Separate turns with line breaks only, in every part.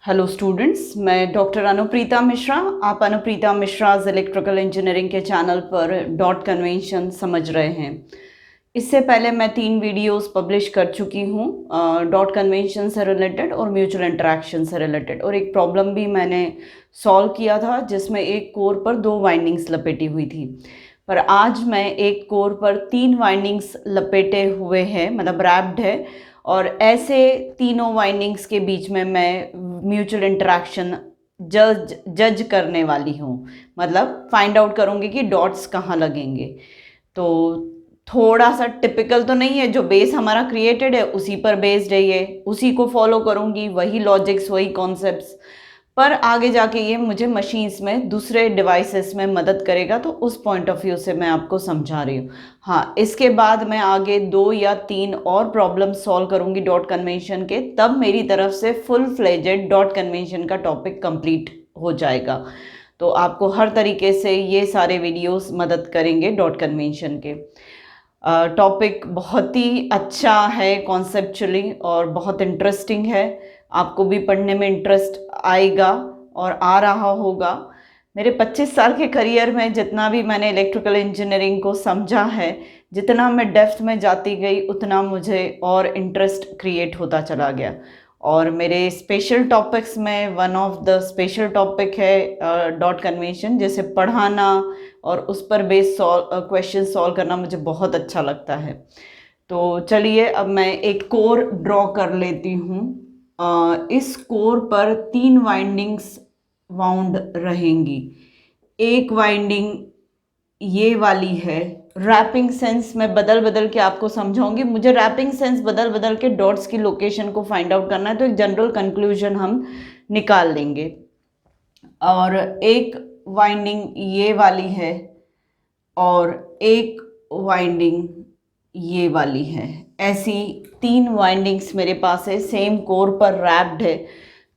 Hello students, मैं doctor Anupreeta Mishra. आप Anupreeta मिश्राज electrical engineering के चैनल पर डॉट कन्वेंशन समझ रहे हैं। इससे पहले मैं 3 वीडियोस पब्लिश कर चुकी हूँ डॉट कन्वेंशन से रिलेटेड और म्यूचुअल इंटरेक्शन से रिलेटेड, और एक प्रॉब्लम भी मैंने सॉल्व किया था जिसमें एक कोर पर 2 वाइंडिंग्स लपेटी हुई थी। पर आज मैं एक कोर पर 3 वाइंडिंग्स लपेटे हुए हैं, मतलब रैप्ड है, और ऐसे तीनों वाइंडिंग्स के बीच में मैं म्यूचुअल इंटरेक्शन जज करने वाली हूँ। मतलब फाइंड आउट करूँगी कि डॉट्स कहाँ लगेंगे। तो थोड़ा सा टिपिकल तो नहीं है, जो बेस हमारा क्रिएटेड है उसी पर बेस्ड है, ये उसी को फॉलो करूँगी, वही लॉजिक्स वही कॉन्सेप्ट्स, पर आगे जाके ये मुझे मशीन्स में दूसरे डिवाइसेस में मदद करेगा। तो उस पॉइंट ऑफ व्यू से मैं आपको समझा रही हूँ। हाँ, इसके बाद मैं आगे 2 या 3 और प्रॉब्लम सॉल्व करूँगी डॉट कन्वेंशन के, तब मेरी तरफ से फुल फ्लेजेड डॉट कन्वेंशन का टॉपिक कंप्लीट हो जाएगा। तो आपको हर तरीके से ये सारे वीडियोस मदद करेंगे डॉट कन्वेंशन के। टॉपिक बहुत ही अच्छा है कॉन्सेप्चुअली और बहुत इंटरेस्टिंग है। आपको भी पढ़ने में इंटरेस्ट आएगा और आ रहा होगा। मेरे 25 साल के करियर में जितना भी मैंने इलेक्ट्रिकल इंजीनियरिंग को समझा है, जितना मैं डेप्थ में जाती गई, उतना मुझे और इंटरेस्ट क्रिएट होता चला गया। और मेरे स्पेशल टॉपिक्स में one of the special topic है डॉट कन्वेंशन, जैसे पढ़ाना और उस पर बेस्ड क्वेश्चन सॉल्व करना मुझे बहुत अच्छा लगता है। तो चलिए अब मैं एक कोर ड्रॉ कर लेती हूँ। इस कोर पर 3 वाइंडिंग्स वाउंड रहेंगी। एक वाइंडिंग ये वाली है। रैपिंग सेंस मैं बदल बदल के आपको समझाऊंगी। मुझे रैपिंग सेंस बदल बदल के डॉट्स की लोकेशन को फाइंड आउट करना है, तो एक जनरल कंक्लूजन हम निकाल लेंगे। और एक वाइंडिंग ये वाली है और एक वाइंडिंग ये वाली है। ऐसी 3 वाइंडिंग्स मेरे पास है, सेम कोर पर रैप्ड है।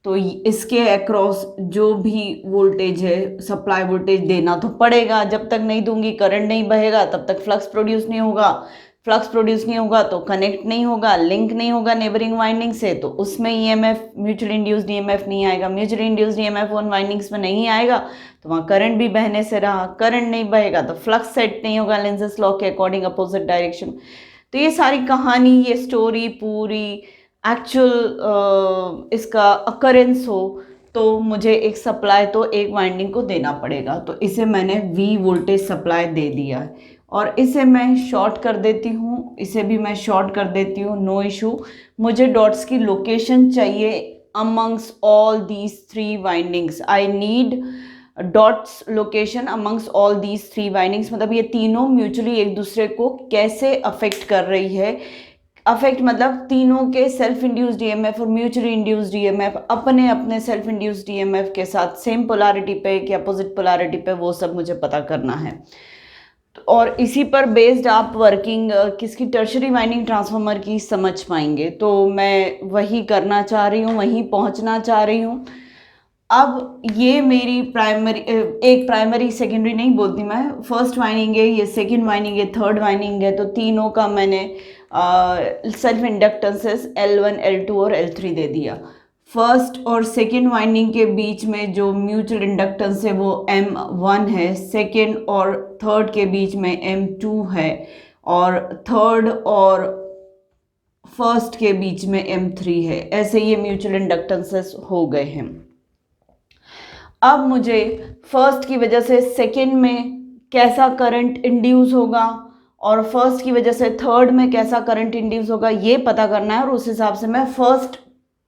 तो इसके अक्रॉस जो भी वोल्टेज है, सप्लाई वोल्टेज देना तो पड़ेगा। जब तक नहीं दूंगी, करंट नहीं बहेगा, तब तक फ्लक्स प्रोड्यूस नहीं होगा। फ्लक्स प्रोड्यूस नहीं होगा तो कनेक्ट नहीं होगा, लिंक नहीं होगा नेबरिंग वाइंडिंग से, तो उसमें ईएमएफ, म्यूचुअल इंड्यूस्ड ईएमएफ नहीं आएगा। म्यूचुअल इंड्यूस्ड ईएमएफ उन वाइंडिंग्स में नहीं आएगा तो वहाँ करंट भी बहने से रहा। करंट नहीं बहेगा तो फ्लक्स सेट नहीं होगा लेंज़ेस लॉ के अकॉर्डिंग अपोजिट डायरेक्शन। तो ये सारी कहानी, ये स्टोरी पूरी एक्चुअल इसका अकरेंस हो तो मुझे एक सप्लाई तो एक वाइंडिंग को देना पड़ेगा। तो इसे मैंने V वोल्टेज सप्लाई दे दिया है और इसे मैं शॉर्ट कर देती हूँ, इसे भी मैं शॉर्ट कर देती हूँ, नो इशू। मुझे डॉट्स की लोकेशन चाहिए amongst all these 3 windings. I need dots location amongst all these 3 windings. मतलब ये तीनों म्यूचुअली एक दूसरे को कैसे अफेक्ट कर रही है। अफेक्ट मतलब तीनों के सेल्फ इंड्यूस्ड ईएमएफ और म्यूचुअली इंड्यूस्ड ईएमएफ अपने अपने सेल्फ इंड्यूस्ड ईएमएफ के साथ सेम पोलैरिटी पे कि अपोजिट पोलैरिटी पे, वो सब मुझे पता करना है। और इसी पर बेस्ड आप वर्किंग किसकी, टर्शरी वाइंडिंग ट्रांसफार्मर की समझ पाएंगे। तो मैं वही करना चाह रही हूँ, वहीं पहुँचना चाह रही हूँ। अब ये मेरी प्राइमरी, एक प्राइमरी सेकेंडरी नहीं बोलती मैं, फर्स्ट वाइंडिंग है, ये सेकंड वाइंडिंग है, थर्ड वाइंडिंग है। तो तीनों का मैंने सेल्फ इंडक्टेंसेस L1, L2 और L3 दे दिया। फर्स्ट और सेकंड वाइंडिंग के बीच में जो म्यूचुअल इंडक्टेंस है वो M1 है, सेकंड और थर्ड के बीच में M2 है, और थर्ड और फर्स्ट के बीच में M3 है। ऐसे ये म्यूचुअल इंडक्टेंसेस हो गए हैं। अब मुझे फर्स्ट की वजह से सेकंड में कैसा करंट इंड्यूस होगा और फर्स्ट की वजह से थर्ड में कैसा करंट इंड्यूस होगा, ये पता करना है। और उस हिसाब से मैं फर्स्ट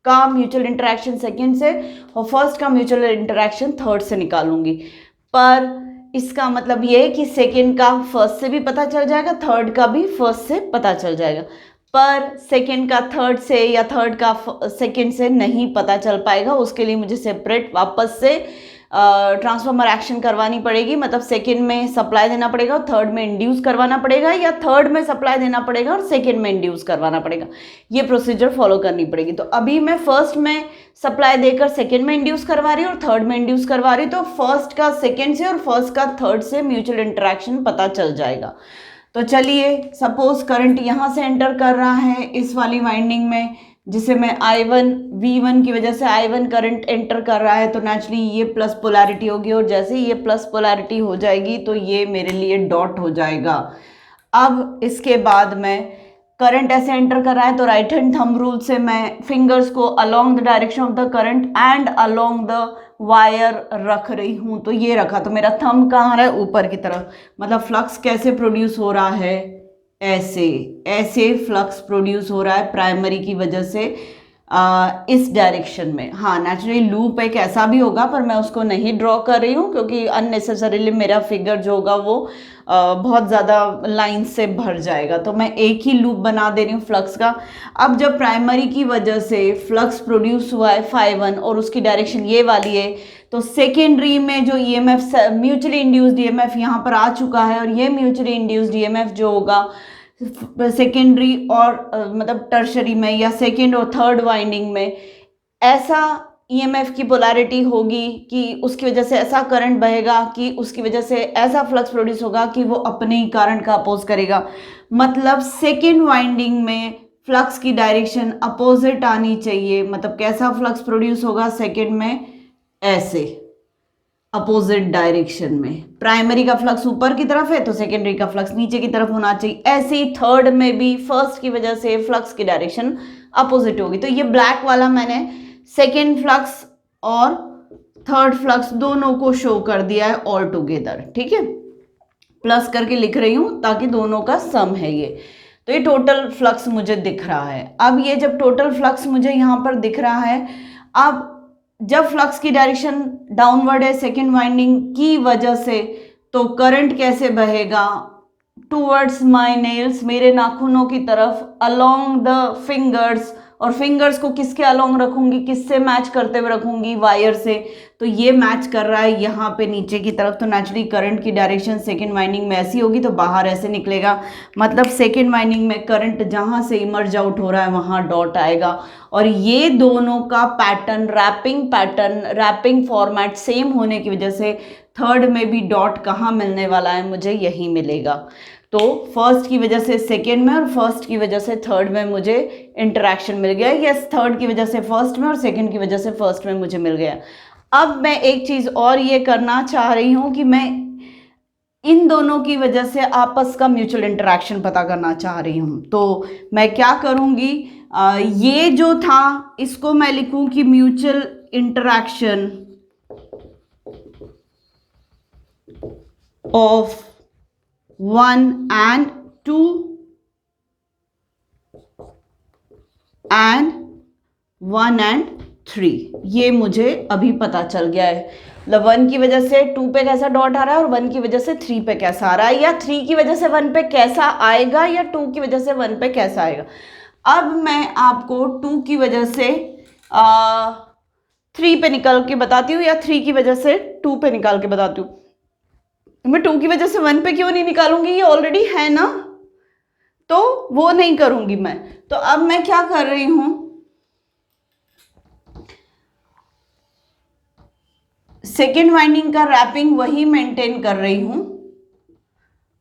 का म्यूचुअल इंटरेक्शन सेकंड से और फर्स्ट का म्यूचुअल इंटरेक्शन थर्ड से निकालूंगी। पर इसका मतलब ये है कि सेकंड का फर्स्ट से भी पता चल जाएगा, थर्ड का भी फर्स्ट से पता चल जाएगा, पर सेकंड का थर्ड से या थर्ड का सेकंड से नहीं पता चल पाएगा। उसके लिए मुझे सेपरेट वापस से ट्रांसफार्मर एक्शन करवानी पड़ेगी। मतलब सेकंड में सप्लाई देना पड़ेगा और थर्ड में इंड्यूस करवाना पड़ेगा, या थर्ड में सप्लाई देना पड़ेगा और सेकंड में इंड्यूस करवाना पड़ेगा। ये प्रोसीजर फॉलो करनी पड़ेगी। तो अभी मैं फर्स्ट में सप्लाई देकर सेकंड में इंड्यूस करवा रही हूँ और थर्ड में इंड्यूस करवा रही हूँ। तो फर्स्ट का सेकंड से और फर्स्ट का थर्ड से म्यूचुअल इंटरेक्शन पता चल जाएगा। तो चलिए, सपोज करंट यहाँ से एंटर कर रहा है इस वाली वाइंडिंग में, जिसे मैं I1 V1 की वजह से I1 करंट एंटर कर रहा है, तो नेचुरली ये प्लस पोलैरिटी होगी, और जैसे ही ये प्लस पोलैरिटी हो जाएगी तो ये मेरे लिए डॉट हो जाएगा। अब इसके बाद मैं करंट ऐसे एंटर कर रहा है तो राइट हैंड थंब रूल से मैं फिंगर्स को along the direction of the current and along the wire रख रही हूँ। तो ये रखा, तो मेरा थंब कहाँ रहा है, ऊपर की तरफ। मतलब फ्लक्स कैसे प्रोड्यूस हो रहा है, ऐसे ऐसे फ्लक्स प्रोड्यूस हो रहा है प्राइमरी की वजह से इस डायरेक्शन में। हाँ, नेचुरली लूप एक ऐसा भी होगा, पर मैं उसको नहीं ड्रॉ कर रही हूँ क्योंकि अननेसेसरीली मेरा फिगर जो होगा वो बहुत ज़्यादा लाइन से भर जाएगा, तो मैं एक ही लूप बना दे रही हूँ फ्लक्स का। अब जब प्राइमरी की वजह से फ्लक्स प्रोड्यूस हुआ है φ1 और उसकी डायरेक्शन ये वाली है, तो सेकेंडरी में जो ईएमएफ म्यूचुअली इंड्यूस्ड ईएमएफ यहाँ पर आ चुका है, और ये म्यूचुअली इंड्यूस्ड ईएमएफ जो होगा सेकेंडरी और मतलब टर्शरी में या सेकेंड और थर्ड वाइंडिंग में ऐसा ईएमएफ की पोलैरिटी होगी कि उसकी वजह से ऐसा करंट बहेगा कि उसकी वजह से ऐसा फ्लक्स प्रोड्यूस होगा कि वो अपने ही करंट का अपोज करेगा। मतलब सेकेंड वाइंडिंग में फ्लक्स की डायरेक्शन अपोजिट आनी चाहिए। मतलब कैसा फ्लक्स प्रोड्यूस होगा सेकेंड में, ऐसे अपोजिट डायरेक्शन में। प्राइमरी का फ्लक्स ऊपर की तरफ है तो सेकेंडरी का फ्लक्स नीचे की तरफ होना चाहिए। ऐसे ही थर्ड में भी फर्स्ट की वजह से फ्लक्स की डायरेक्शन अपोजिट होगी। तो ये ब्लैक वाला मैंने सेकेंड फ्लक्स और थर्ड फ्लक्स दोनों को शो कर दिया है ऑल टुगेदर, ठीक है। प्लस करके लिख रही हूं ताकि दोनों का सम है ये। तो ये टोटल फ्लक्स मुझे दिख रहा है। अब ये जब टोटल फ्लक्स मुझे यहां पर दिख रहा है, अब जब फ्लक्स की डायरेक्शन डाउनवर्ड है सेकेंड वाइंडिंग की वजह से, तो करंट कैसे बहेगा, टूवर्ड्स माय नेल्स, मेरे नाखूनों की तरफ, अलोंग द फिंगर्स, और फिंगर्स को किसके अलोंग रखूंगी, किससे मैच करते हुए रखूंगी, वायर से। तो ये मैच कर रहा है यहाँ पे नीचे की तरफ, तो नेचुरली करंट की डायरेक्शन सेकेंड वाइंडिंग में ऐसी होगी तो बाहर ऐसे निकलेगा। मतलब सेकेंड वाइंडिंग में करंट जहाँ से इमर्ज आउट हो रहा है वहाँ डॉट आएगा। और ये दोनों का पैटर्न, रैपिंग फॉर्मेट सेम होने की वजह से थर्ड में भी डॉट कहाँ मिलने वाला है, मुझे यही मिलेगा। तो फर्स्ट की वजह से सेकेंड में और फर्स्ट की वजह से थर्ड में मुझे इंटरेक्शन मिल गया। यस, थर्ड की वजह से फर्स्ट में और सेकेंड की वजह से फर्स्ट में मुझे मिल गया। अब मैं एक चीज़ और ये करना चाह रही हूँ कि मैं इन दोनों की वजह से आपस का म्यूचुअल इंटरेक्शन पता करना चाह रही हूँ। तो मैं क्या करूँगी, ये जो था इसको मैं लिखूँ कि mutual interaction of 1 and 2 and 1 and 3, ये मुझे अभी पता चल गया है। मतलब 1 की वजह से 2 पे कैसा डॉट आ रहा है और 1 की वजह से 3 पे कैसा आ रहा है, या 3 की वजह से 1 पे कैसा आएगा, या 2 की वजह से 1 पे कैसा आएगा। अब मैं आपको 2 की वजह से 3 पे निकाल के बताती हूँ, या 3 की वजह से 2 पे निकाल के बताती हूँ। मैं 2 की वजह से 1 पे क्यों नहीं निकालूंगी, ये ऑलरेडी है ना, तो वो नहीं करूंगी मैं। तो अब मैं क्या कर रही हूं, सेकेंड वाइंडिंग का रैपिंग वही मेंटेन कर रही हूं,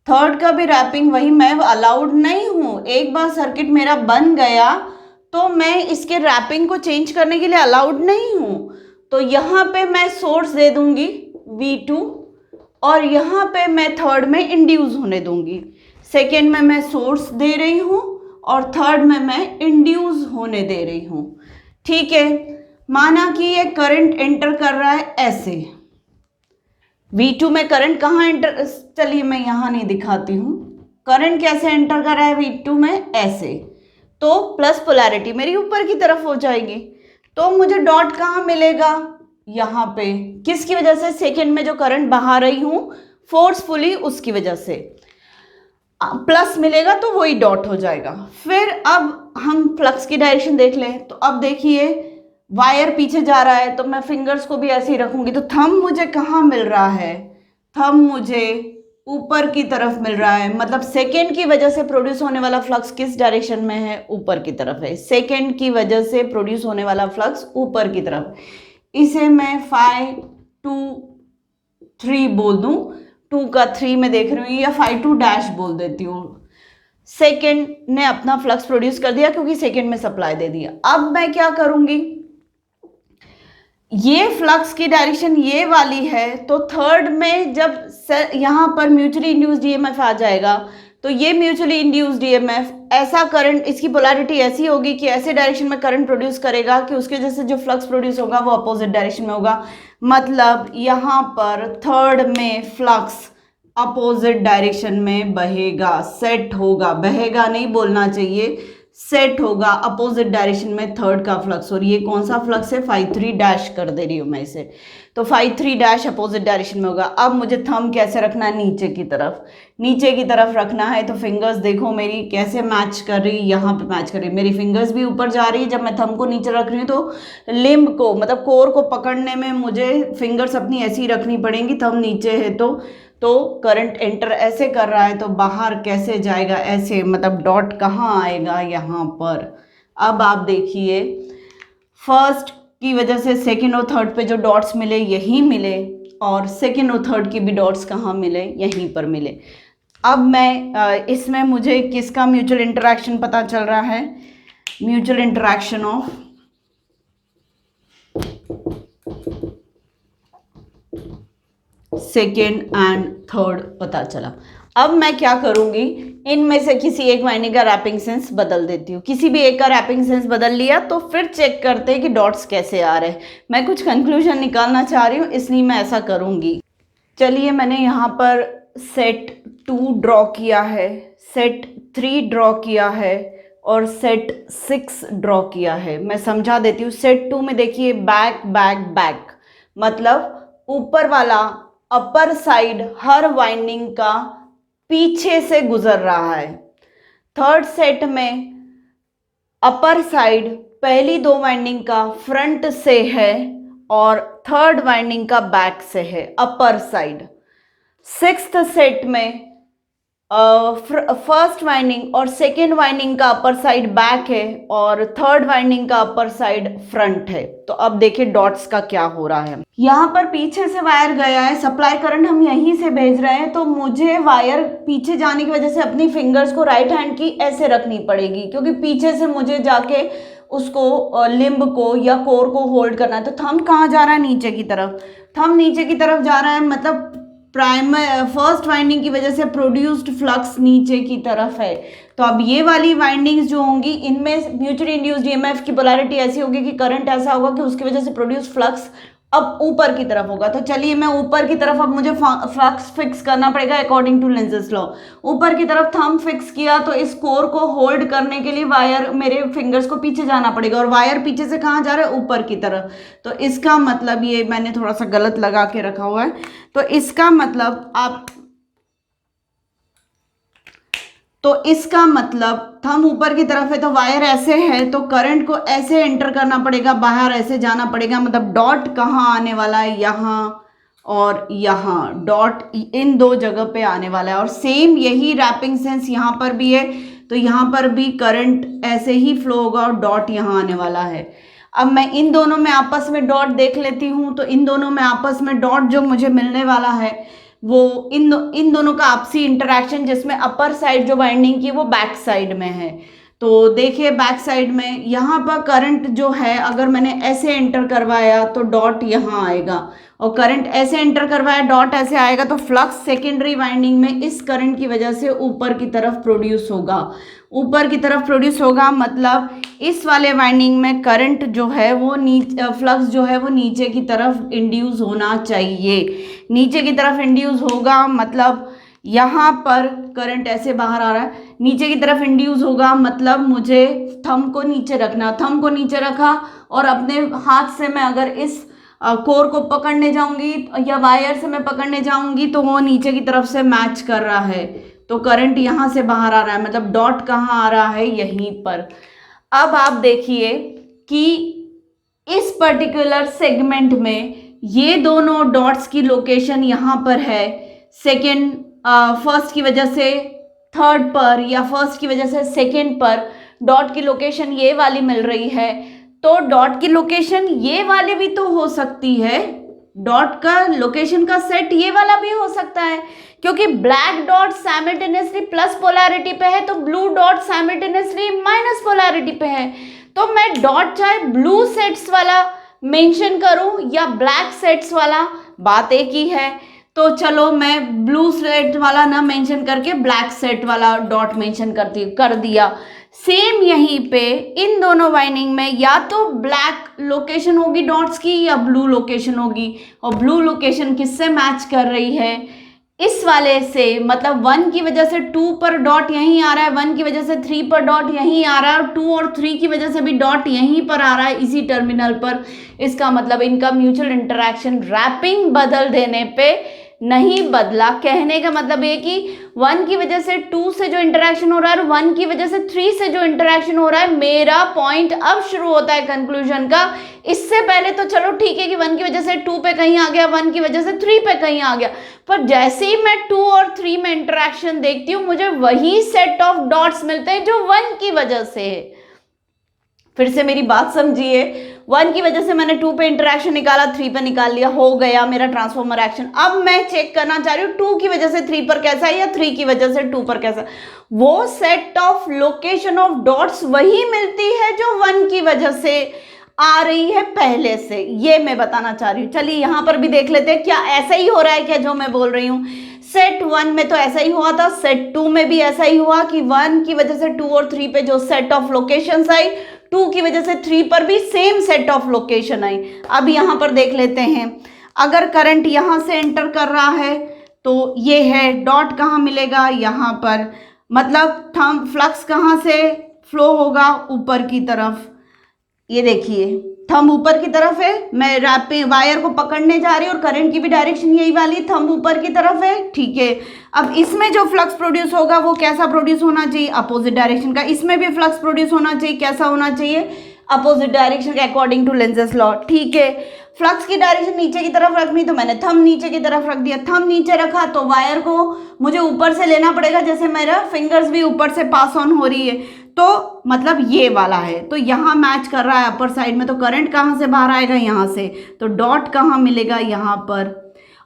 थर्ड का भी रैपिंग वही। मैं अलाउड नहीं हूं, एक बार सर्किट मेरा बन गया तो मैं इसके रैपिंग को चेंज करने के लिए अलाउड नहीं हूं। तो यहां पे मैं सोर्स दे दूंगी V2 और यहाँ पे मैं थर्ड में इंड्यूस होने दूंगी। सेकेंड में मैं सोर्स दे रही हूँ और थर्ड में मैं इंड्यूस होने दे रही हूँ, ठीक है। माना कि ये करंट एंटर कर रहा है ऐसे, V2 में करंट कहाँ एंटर, चलिए मैं यहाँ नहीं दिखाती हूँ, करंट कैसे एंटर कर रहा है V2 में, ऐसे। तो प्लस पोलैरिटी मेरी ऊपर की तरफ हो जाएगी, तो मुझे डॉट कहाँ मिलेगा, यहाँ पे। किसकी वजह से, सेकेंड में जो करंट बहा रही हूं फोर्सफुली उसकी वजह से प्लस मिलेगा, तो वही डॉट हो जाएगा। फिर अब हम फ्लक्स की डायरेक्शन देख लें, तो अब देखिए वायर पीछे जा रहा है तो मैं फिंगर्स को भी ऐसे ही रखूंगी। तो थंब मुझे कहाँ मिल रहा है, थंब मुझे ऊपर की तरफ मिल रहा है। मतलब सेकेंड की वजह से प्रोड्यूस होने वाला फ्लक्स किस डायरेक्शन में है, ऊपर की तरफ है। सेकेंड की वजह से प्रोड्यूस होने वाला फ्लक्स ऊपर की तरफ, इसे मैं 5 2 3 बोल दूं, 2 का 3 में देख रही हूँ, या 5 2 डैश बोल देती हूँ। सेकेंड ने अपना फ्लक्स प्रोड्यूस कर दिया क्योंकि सेकेंड में सप्लाई दे दिया। अब मैं क्या करूंगी, ये फ्लक्स की डायरेक्शन ये वाली है, तो थर्ड में जब यहां पर म्यूचुअली इंड्यूस्ड ईएमएफ आ जाएगा तो ये म्यूचुअली इंड्यूस्ड ईएमएफ ऐसा करंट, इसकी पोलैरिटी ऐसी होगी कि ऐसे डायरेक्शन में करंट प्रोड्यूस करेगा कि उसके वजह से जो फ्लक्स प्रोड्यूस होगा वो अपोजिट डायरेक्शन में होगा। मतलब यहां पर थर्ड में फ्लक्स अपोजिट डायरेक्शन में बहेगा, सेट होगा, बहेगा नहीं बोलना चाहिए, सेट होगा अपोजिट डायरेक्शन में थर्ड का फ्लक्स। और ये कौन सा फ्लक्स है, फाई 3 डैश कर दे रही हूं मैं इसे, तो फाई 3 डैश अपोजिट डायरेक्शन में होगा। अब मुझे थंब कैसे रखना है, नीचे की तरफ, नीचे की तरफ रखना है। तो फिंगर्स देखो मेरी कैसे मैच कर रही, यहाँ पे मैच कर रही, मेरी फिंगर्स भी ऊपर जा रही है। जब मैं थंब को नीचे रख रही हूँ तो लिम्ब को, मतलब कोर को पकड़ने में मुझे फिंगर्स अपनी ऐसी रखनी पड़ेंगी, थंब नीचे है तो करंट एंटर ऐसे कर रहा है तो बाहर कैसे जाएगा, ऐसे, मतलब डॉट कहाँ आएगा, यहाँ पर। अब आप देखिए फर्स्ट की वजह से सेकेंड और थर्ड पे जो डॉट्स मिले यहीं मिले, और सेकेंड और थर्ड की भी डॉट्स कहाँ मिले, यहीं पर मिले। अब मैं इसमें मुझे किसका म्यूचुअल इंटरेक्शन पता चल रहा है, mutual interaction of second and third पता चला। अब मैं क्या करूंगी, इनमें से किसी एक वाइंडिंग का रैपिंग सेंस बदल देती हूँ। किसी भी एक का रैपिंग सेंस बदल लिया तो फिर चेक करते हैं कि डॉट्स कैसे आ रहे हैं। मैं कुछ कंक्लूजन निकालना चाह रही हूँ इसलिए मैं ऐसा करूंगी। चलिए मैंने यहाँ पर सेट 2 ड्रॉ किया है, सेट 3 ड्रॉ किया है और सेट 6 ड्रॉ किया है। मैं समझा देती हूँ। सेट 2 में देखिए बैक बैक बैक, मतलब ऊपर वाला अपर साइड हर वाइंडिंग का पीछे से गुजर रहा है। थर्ड सेट में अपर साइड पहली 2 वाइंडिंग का फ्रंट से है और थर्ड वाइंडिंग का बैक से है, अपर साइड। सिक्स्थ सेट में फर्स्ट वाइंडिंग और सेकेंड वाइंडिंग का अपर साइड बैक है और थर्ड वाइंडिंग का अपर साइड फ्रंट है। तो अब देखिए डॉट्स का क्या हो रहा है। यहाँ पर पीछे से वायर गया है, सप्लाई करंट हम यहीं से भेज रहे हैं, तो मुझे वायर पीछे जाने की वजह से अपनी फिंगर्स को राइट हैंड की ऐसे रखनी पड़ेगी, क्योंकि पीछे से मुझे जाके उसको लिम्ब को या कोर को होल्ड करना है। तो थंब कहाँ जा रहा है, नीचे की तरफ। थंब नीचे की तरफ जा रहा है, मतलब फर्स्ट वाइंडिंग की वजह से प्रोड्यूस्ड फ्लक्स नीचे की तरफ है। तो अब ये वाली वाइंडिंग्स जो होंगी इनमें म्यूचुअली इंड्यूस्ड ईएमएफ की पोलैरिटी ऐसी होगी कि करंट ऐसा होगा कि उसकी वजह से प्रोड्यूस फ्लक्स अब ऊपर की तरफ होगा। तो चलिए मैं ऊपर की तरफ, अब मुझे फ्लक्स फिक्स करना पड़ेगा अकॉर्डिंग टू लेंजेस लॉ। ऊपर की तरफ थंब फिक्स किया तो इस कोर को होल्ड करने के लिए वायर, मेरे फिंगर्स को पीछे जाना पड़ेगा, और वायर पीछे से कहाँ जा रहा है, ऊपर की तरफ। तो इसका मतलब, ये मैंने थोड़ा सा गलत लगा के रखा हुआ है, तो इसका मतलब थंब ऊपर की तरफ है तो वायर ऐसे है, तो करंट को ऐसे एंटर करना पड़ेगा, बाहर ऐसे जाना पड़ेगा। मतलब डॉट कहाँ आने वाला है, यहाँ और यहाँ, डॉट इन 2 जगह पे आने वाला है। और सेम यही रैपिंग सेंस यहाँ पर भी है, तो यहाँ पर भी करंट ऐसे ही फ्लो होगा और डॉट यहाँ आने वाला है। अब मैं इन दोनों में आपस में डॉट देख लेती हूँ, तो इन दोनों में आपस में डॉट जो मुझे मिलने वाला है वो इन दोनों का आपसी इंटरेक्शन, जिसमें अपर साइड जो वाइंडिंग की वो बैक साइड में है। तो देखिए बैक साइड में यहाँ पर करंट जो है, अगर मैंने ऐसे एंटर करवाया तो डॉट यहाँ आएगा, और करंट ऐसे एंटर करवाया डॉट ऐसे आएगा, तो फ्लक्स सेकेंडरी वाइंडिंग में इस करंट की वजह से ऊपर की तरफ प्रोड्यूस होगा। ऊपर की तरफ प्रोड्यूस होगा मतलब इस वाले वाइंडिंग में करंट जो है वो फ्लक्स जो है वो नीचे की तरफ इंड्यूस होना चाहिए। नीचे की तरफ इंड्यूस होगा मतलब यहाँ पर करंट ऐसे बाहर आ रहा है, नीचे की तरफ इंड्यूस होगा मतलब मुझे थंब को नीचे रखना, थंब को नीचे रखा और अपने हाथ से मैं अगर इस कोर को पकड़ने जाऊंगी या वायर से मैं पकड़ने जाऊंगी तो वो नीचे की तरफ से मैच कर रहा है, तो करंट यहाँ से बाहर आ रहा है, मतलब डॉट कहाँ आ रहा है, यहीं पर। अब आप देखिए कि इस पर्टिकुलर सेगमेंट में ये दोनों डॉट्स की लोकेशन यहाँ पर है, सेकेंड फर्स्ट की वजह से थर्ड पर या फर्स्ट की वजह से सेकेंड पर डॉट की लोकेशन ये वाली मिल रही है, तो डॉट की लोकेशन ये वाली भी तो हो सकती है, डॉट का लोकेशन का सेट ये वाला भी हो सकता है, क्योंकि black dot simultaneously plus polarity पे है तो blue dot simultaneously minus polarity पे है। तो मैं डॉट चाहे ब्लू सेट्स वाला मेंशन करूं या ब्लैक सेट्स वाला, बात एक ही है। तो चलो मैं ब्लू सेट वाला ना मेंशन करके ब्लैक सेट वाला डॉट मेंशन कर दिया। सेम यहीं पे इन दोनों वाइंडिंग में या तो ब्लैक लोकेशन होगी डॉट्स की या ब्लू लोकेशन होगी, और ब्लू लोकेशन किससे मैच कर रही है, इस वाले से, मतलब 1 की वजह से 2 पर डॉट यहीं आ रहा है, 1 की वजह से 3 पर डॉट यहीं आ रहा है, और 2 और 3 की वजह से भी डॉट यहीं पर आ रहा है इसी टर्मिनल पर। इसका मतलब इनका म्यूचुअल इंटरेक्शन रैपिंग बदल देने पे नहीं बदला। कहने का मतलब ये कि 1 की वजह से 2 से जो इंटरेक्शन हो रहा है और 1 की वजह से 3 से जो इंटरेक्शन हो रहा है, मेरा पॉइंट अब शुरू होता है कंक्लूजन का। इससे पहले तो चलो ठीक है कि 1 की वजह से 2 पे कहीं आ गया, 1 की वजह से 3 पे कहीं आ गया, पर जैसे ही मैं 2 और 3 में इंटरेक्शन देखती हूँ मुझे वही सेट ऑफ डॉट्स मिलते हैं जो 1 की वजह से है। फिर से मेरी बात समझिए, 1 की वजह से मैंने 2 पे इंटरेक्शन निकाला, 3 पे निकाल लिया, हो गया मेरा ट्रांसफॉर्मर एक्शन। अब मैं चेक करना चाह रही हूँ 2 की वजह से 3 पर कैसा है या 3 की वजह से 2 पर कैसा। वो set of location of dots वही मिलती है जो 1 की वजह से आ रही है पहले से, ये मैं बताना चाह रही हूँ। चलिए यहां पर भी देख लेते हैं, क्या ऐसा ही हो रहा है क्या जो मैं बोल रही हूँ। सेट 1 में तो ऐसा ही हुआ था, सेट 2 में भी ऐसा ही हुआ कि 1 की वजह से 2 और 3 पे जो सेट ऑफ लोकेशंस आई, 2 की वजह से 3 पर भी same set of location I. अब यहां पर देख लेते हैं, अगर करंट यहां से एंटर कर रहा है तो ये है डॉट, कहाँ मिलेगा यहाँ पर, मतलब थंब फ्लक्स कहाँ से फ्लो होगा, ऊपर की तरफ। ये देखिए थंब ऊपर की तरफ है, मैं रैपिंग वायर को पकड़ने जा रही हूँ और करंट की भी डायरेक्शन यही वाली, थंब ऊपर की तरफ है, ठीक है। अब इसमें जो फ्लक्स प्रोड्यूस होगा वो कैसा प्रोड्यूस होना चाहिए, अपोजिट डायरेक्शन का। इसमें भी फ्लक्स प्रोड्यूस होना चाहिए, कैसा होना चाहिए, अपोजिट डायरेक्शन के अकॉर्डिंग टू लेंजेस लॉ, ठीक है। फ्लक्स की डायरेक्शन नीचे की तरफ रखनी तो मैंने थंब नीचे की तरफ रख दिया, थंब नीचे रखा तो वायर को मुझे ऊपर से लेना पड़ेगा, जैसे मेरा फिंगर्स भी ऊपर से पास ऑन हो रही है, तो मतलब ये वाला है, तो यहाँ मैच कर रहा है अपर साइड में। तो करंट कहाँ से बाहर आएगा, यहाँ से, तो डॉट कहाँ मिलेगा, यहाँ पर।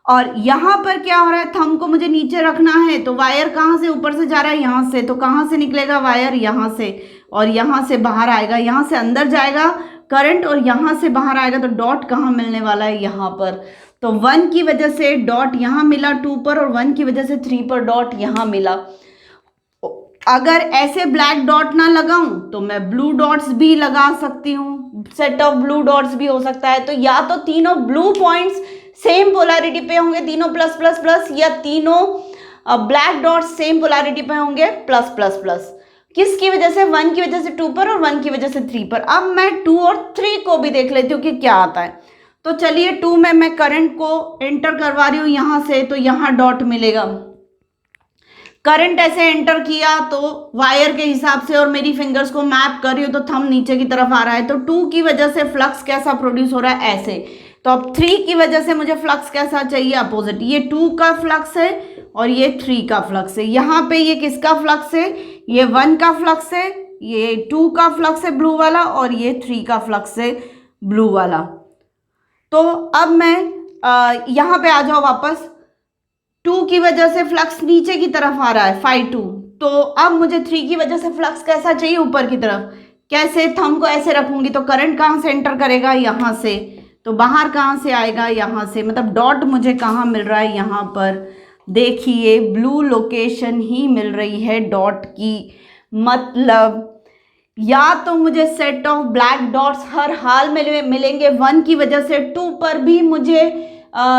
और यहाँ पर क्या हो रहा है, थंब को मुझे नीचे रखना है तो वायर कहाँ से ऊपर से जा रहा है, यहाँ से, तो कहाँ से निकलेगा वायर, यहाँ से, और यहाँ से बाहर आएगा, यहाँ से अंदर जाएगा करंट और यहाँ से बाहर आएगा, तो डॉट कहाँ मिलने वाला है, यहाँ पर। तो 1 की वजह से डॉट यहाँ मिला 2 पर, और 1 की वजह से 3 पर डॉट यहाँ मिला। अगर ऐसे ब्लैक डॉट ना लगाऊं तो मैं ब्लू डॉट्स भी लगा सकती हूँ, सेट ऑफ ब्लू डॉट्स भी हो सकता है। तो या तो तीनों ब्लू पॉइंट्स सेम पोलैरिटी पे होंगे, तीनों प्लस प्लस प्लस, या तीनों ब्लैक डॉट्स सेम पोलैरिटी पे होंगे प्लस प्लस प्लस। किसकी वजह से, 1 की वजह से 2 पर और 1 की वजह से 3 पर। अब मैं 2 और 3 को भी देख लेती हूँ कि क्या आता है। तो चलिए 2 में मैं करंट को एंटर करवा रही हूँ यहाँ से, तो यहाँ डॉट मिलेगा। करंट ऐसे एंटर किया तो वायर के हिसाब से और मेरी फिंगर्स को मैप कर रही हूँ तो थंब नीचे की तरफ आ रहा है, तो 2 की वजह से फ्लक्स कैसा प्रोड्यूस हो रहा है, ऐसे। तो अब 3 की वजह से मुझे फ्लक्स कैसा चाहिए, अपोजिट। ये 2 का फ्लक्स है और ये 3 का फ्लक्स है। यहाँ पे ये किसका फ्लक्स है, ये 1 का फ्लक्स है, ये 2 का फ्लक्स है ब्लू वाला, और ये 3 का फ्लक्स है ब्लू वाला। तो अब मैं यहाँ पे आ जाओ वापस, 2 की वजह से फ्लक्स नीचे की तरफ आ रहा है φ2, तो अब मुझे 3 की वजह से फ्लक्स कैसा चाहिए, ऊपर की तरफ। कैसे, थंब को ऐसे रखूंगी तो करंट कहाँ से एंटर करेगा, यहाँ से, तो बाहर कहाँ से आएगा, यहाँ से, मतलब डॉट मुझे कहाँ मिल रहा है, यहाँ पर। देखिए ब्लू लोकेशन ही मिल रही है डॉट की, मतलब या तो मुझे सेट ऑफ ब्लैक डॉट्स हर हाल में मिलेंगे, 1 की वजह से 2 पर भी मुझे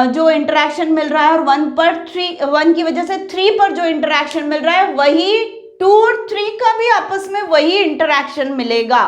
जो इंटरेक्शन मिल रहा है, और 1 की वजह से 3 पर जो इंटरेक्शन मिल रहा है, वही 2 और 3 का भी आपस में वही इंटरेक्शन मिलेगा।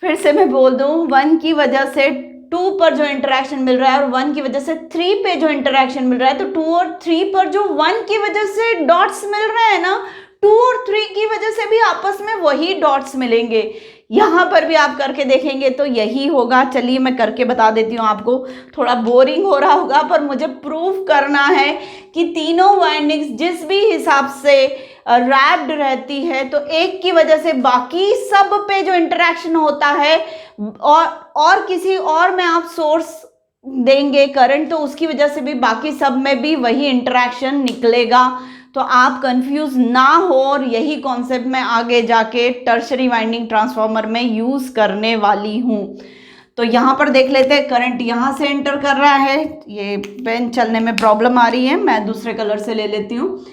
फिर से मैं बोल दूं, 1 की वजह से 2 पर जो इंटरेक्शन मिल रहा है और 1 की वजह से 3 पे जो इंटरेक्शन मिल रहा है, तो 2 और 3 पर जो 1 की वजह से डॉट्स मिल रहे हैं ना, 2 और 3 की वजह से भी आपस में वही डॉट्स मिलेंगे। यहाँ पर भी आप करके देखेंगे तो यही होगा। चलिए मैं करके बता देती हूँ आपको, थोड़ा बोरिंग हो रहा होगा पर मुझे प्रूफ करना है कि तीनों वाइंडिंग्स जिस भी हिसाब से रैप्ड रहती है, तो एक की वजह से बाकी सब पे जो इंटरेक्शन होता है, और किसी और में आप सोर्स देंगे करंट, तो उसकी वजह से भी बाकी सब में भी वही इंटरेक्शन निकलेगा। तो आप कंफ्यूज ना हो, और यही कॉन्सेप्ट मैं आगे जाके टर्शरी वाइंडिंग ट्रांसफार्मर में यूज करने वाली हूँ। तो यहाँ पर देख लेते हैं, करंट यहाँ से एंटर कर रहा है। ये पेन चलने में प्रॉब्लम आ रही है, मैं दूसरे कलर से ले लेती हूँ।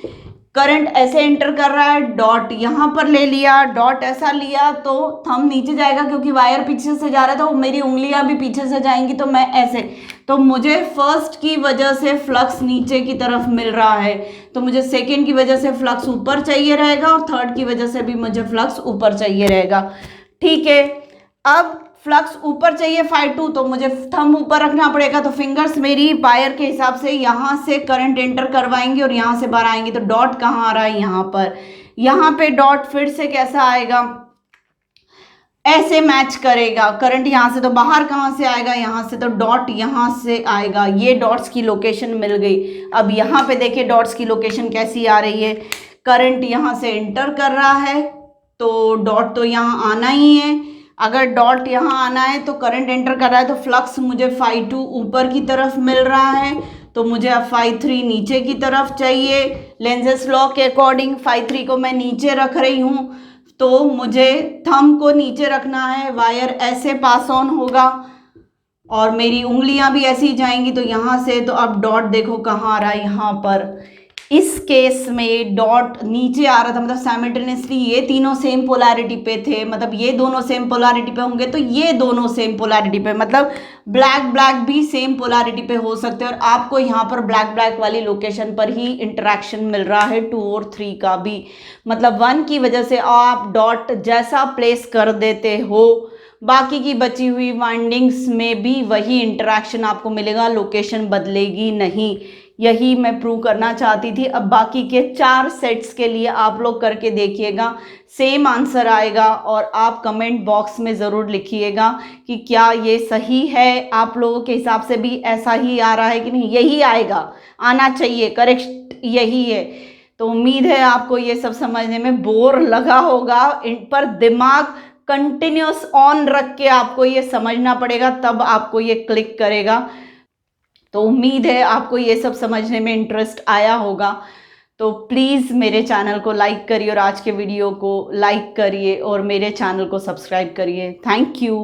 करंट ऐसे एंटर कर रहा है, डॉट यहाँ पर ले लिया, डॉट ऐसा लिया तो थंब नीचे जाएगा, क्योंकि वायर पीछे से जा रहा है तो मेरी उंगलियां भी पीछे से जाएंगी, तो मैं ऐसे, तो मुझे फर्स्ट की वजह से फ्लक्स नीचे की तरफ मिल रहा है, तो मुझे सेकेंड की वजह से फ्लक्स ऊपर चाहिए रहेगा, और थर्ड की वजह से भी मुझे फ्लक्स ऊपर चाहिए रहेगा। ठीक है, अब फ्लक्स ऊपर चाहिए φ2, तो मुझे थंब ऊपर रखना पड़ेगा, तो फिंगर्स मेरी वायर के हिसाब से यहाँ से करंट एंटर करवाएंगे और यहाँ से बाहर आएंगे। तो डॉट कहाँ आ रहा है, यहाँ पर, यहाँ पे डॉट फिर से कैसा आएगा, ऐसे मैच करेगा। करंट यहाँ से तो बाहर कहाँ से आएगा, यहाँ से, तो डॉट यहाँ से आएगा। ये डॉट्स की लोकेशन मिल गई। अब यहाँ पे देखिए डॉट्स की लोकेशन कैसी आ रही है, करंट यहाँ से एंटर कर रहा है तो डॉट तो यहाँ आना ही है। अगर डॉट यहाँ आना है तो करंट एंटर कर रहा है, तो फ्लक्स मुझे φ2 ऊपर की तरफ मिल रहा है, तो मुझे अब φ3 नीचे की तरफ चाहिए। लेंजेस लॉ के अकॉर्डिंग φ3 को मैं नीचे रख रही हूँ, तो मुझे थंब को नीचे रखना है, वायर ऐसे पास ऑन होगा और मेरी उंगलियां भी ऐसी जाएंगी। तो यहाँ से, तो अब डॉट देखो कहाँ आ रहा है, यहाँ पर। इस केस में डॉट नीचे आ रहा था, मतलब साइमल्टेनियसली ये तीनों सेम पोलैरिटी पे थे, मतलब ये दोनों सेम पोलैरिटी पे होंगे तो ये दोनों सेम पोलैरिटी पे, मतलब ब्लैक ब्लैक भी सेम पोलैरिटी पे हो सकते हैं। और आपको यहाँ पर ब्लैक ब्लैक वाली लोकेशन पर ही इंटरेक्शन मिल रहा है 2 और 3 का भी, मतलब 1 की वजह से आप डॉट जैसा प्लेस कर देते हो, बाकी की बची हुई वाइंडिंग्स में भी वही इंटरेक्शन आपको मिलेगा, लोकेशन बदलेगी नहीं। यही मैं प्रूव करना चाहती थी। अब बाकी के 4 सेट्स के लिए आप लोग करके देखिएगा, सेम आंसर आएगा, और आप कमेंट बॉक्स में ज़रूर लिखिएगा कि क्या ये सही है, आप लोगों के हिसाब से भी ऐसा ही आ रहा है कि नहीं। यही आएगा, आना चाहिए, करेक्ट यही है। तो उम्मीद है आपको ये सब समझने में बोर लगा होगा, इन पर दिमाग कंटिन्यूस ऑन रख के आपको ये समझना पड़ेगा, तब आपको ये क्लिक करेगा। तो उम्मीद है आपको ये सब समझने में इंटरेस्ट आया होगा। तो प्लीज़ मेरे चैनल को लाइक करिए, और आज के वीडियो को लाइक करिए और मेरे चैनल को सब्सक्राइब करिए। Thank you.